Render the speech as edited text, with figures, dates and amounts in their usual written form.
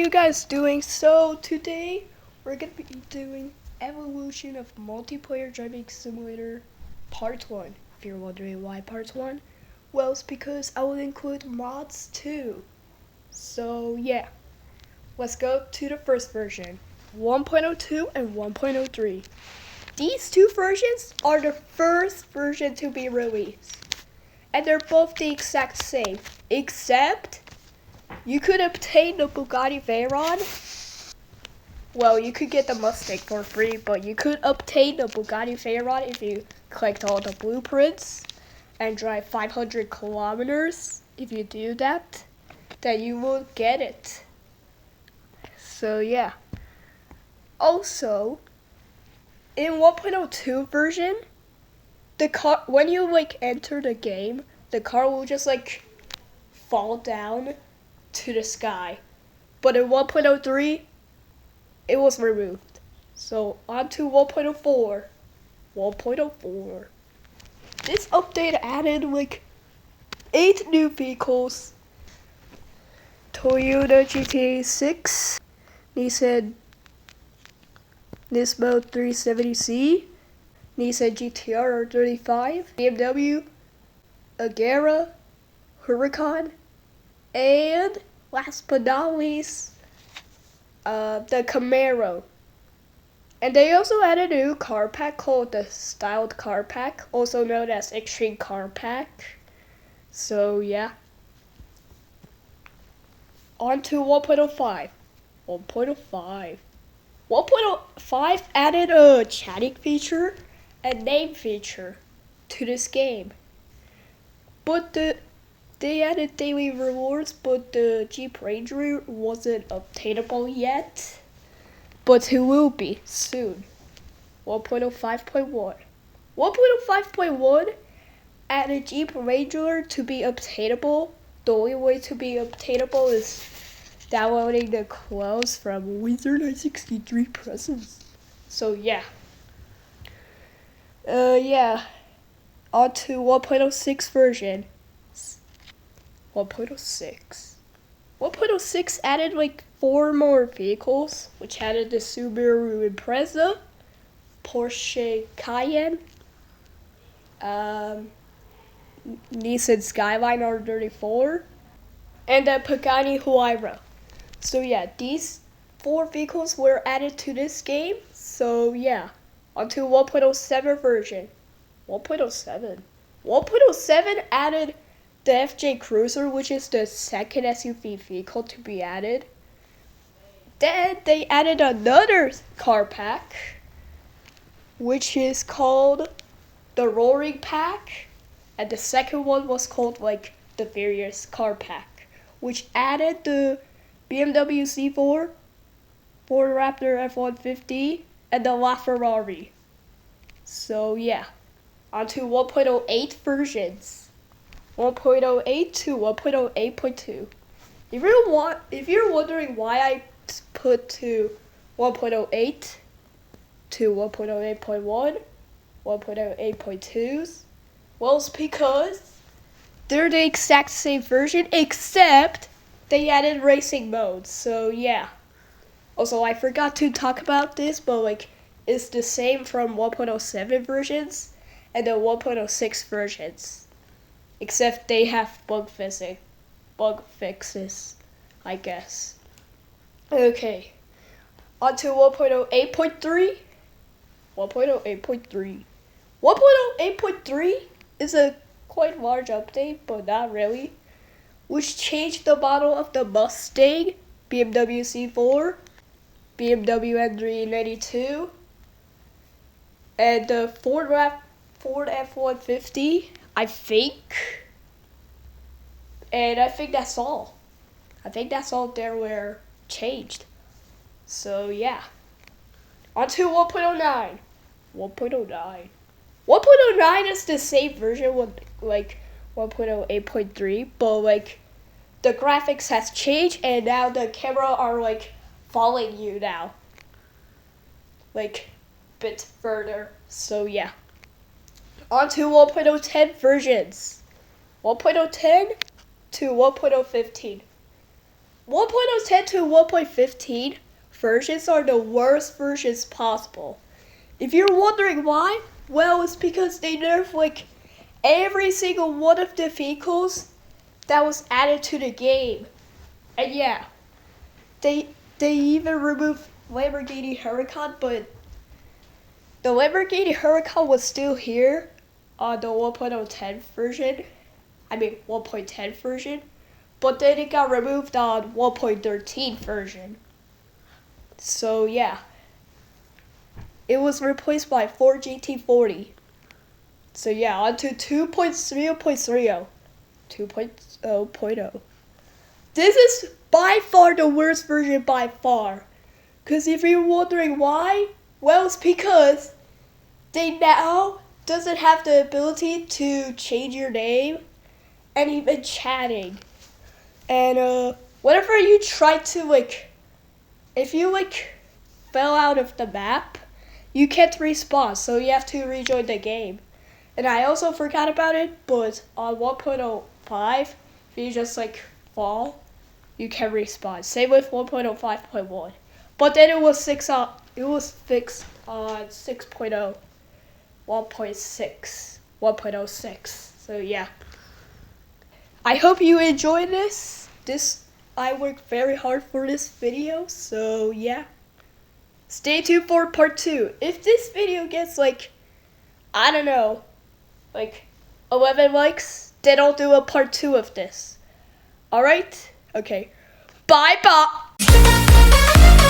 you guys doing? So today we're gonna be doing Evolution of Multiplayer Driving Simulator Part 1. If you're wondering why Part 1, well, it's because I will include mods too. So yeah, let's go to the first version, 1.02 and 1.03. These two versions are the first version to be released, and they're both the exact same, except you could obtain the Bugatti Veyron. Well, you could get the Mustang for free, but you could obtain the Bugatti Veyron if you collect all the blueprints and drive 500 kilometers. If you do that, then you will get it. So yeah. Also, in 1.02 version, the car, when you enter the game, the car will just fall down to the sky. But in 1.03, it was removed. So on to 1.04. 1.04. This update added 8 new vehicles. Toyota GTA 6, Nissan 370C, Nissan GTR 35, BMW, Agera, Huracan, and last but not least, the Camaro. And they also added a new car pack called the Styled Car Pack, also known as Extreme Car Pack. So yeah. On to 1.05. 1.05. 1.05 added a chatting feature and name feature to this game. But they added daily rewards, but the Jeep Ranger wasn't obtainable yet. But it will be soon. 1.05.1. 1.05.1 added Jeep Ranger to be obtainable. The only way to be obtainable is downloading the clothes from Wizard963 Presents. So yeah. Yeah. On to 1.06 version. 1.06. 1.06 added 4 more vehicles, which added the Subaru Impreza, Porsche Cayenne, Nissan Skyline R34, and the Pagani Huayra. So yeah, these 4 vehicles were added to this game. So yeah, onto 1.07 version. 1.07. 1.07 added the FJ Cruiser, which is the second SUV vehicle to be added. Then they added another car pack, which is called the Roaring Pack. And the second one was called the Furious Car Pack, which added the BMW Z4, Ford Raptor F-150, and the LaFerrari. So yeah, onto 1.08 versions. 1.08 to 1.08.2. If you're wondering why I put to 1.08 to 1.08.1, 1.08.2s, well, it's because they're the exact same version, except they added racing modes. So yeah. Also, I forgot to talk about this, but it's the same from 1.07 versions and the 1.06 versions. Except they have bug fixes, I guess. Okay, on to 1.08.3. 1.08.3. 1.08.3 is a quite large update, but not really, which changed the model of the Mustang, BMW C4, BMW N392, and the Ford F-150, I think. And I think that's all. I think that's all there were changed. So yeah. On to 1.09. 1.09. 1.09 is the same version with 1.08.3, but the graphics has changed and now the camera are following you now. Bit further. So yeah. On to 1.010 versions. 1.010 to 1.015. 1.010 to 1.15 versions are the worst versions possible. If you're wondering why, well, it's because they nerfed like every single one of the vehicles that was added to the game. And yeah, they even removed Lamborghini Huracan, but the Lamborghini Huracan was still here on the 1.010 version. I mean 1.10 version, but then it got removed on 1.13 version. So yeah, it was replaced by Ford GT40. So yeah, on to 2.0.30. 2.0.0. This is by far the worst version by far. Because if you're wondering why, well, it's because they now doesn't have the ability to change your name and even chatting. And whenever you try to if you fell out of the map, you can't respawn, so you have to rejoin the game. And I also forgot about it, but on 1.05, if you just fall, you can respawn. Same with 1.05.1. But then it was fixed on 6.0, 1.6, 1.06. So yeah. I hope you enjoyed this. I worked very hard for this video, so yeah. Stay tuned for part 2. If this video gets I don't know, 11 likes, then I'll do a part 2 of this. Alright? Okay. Bye bye.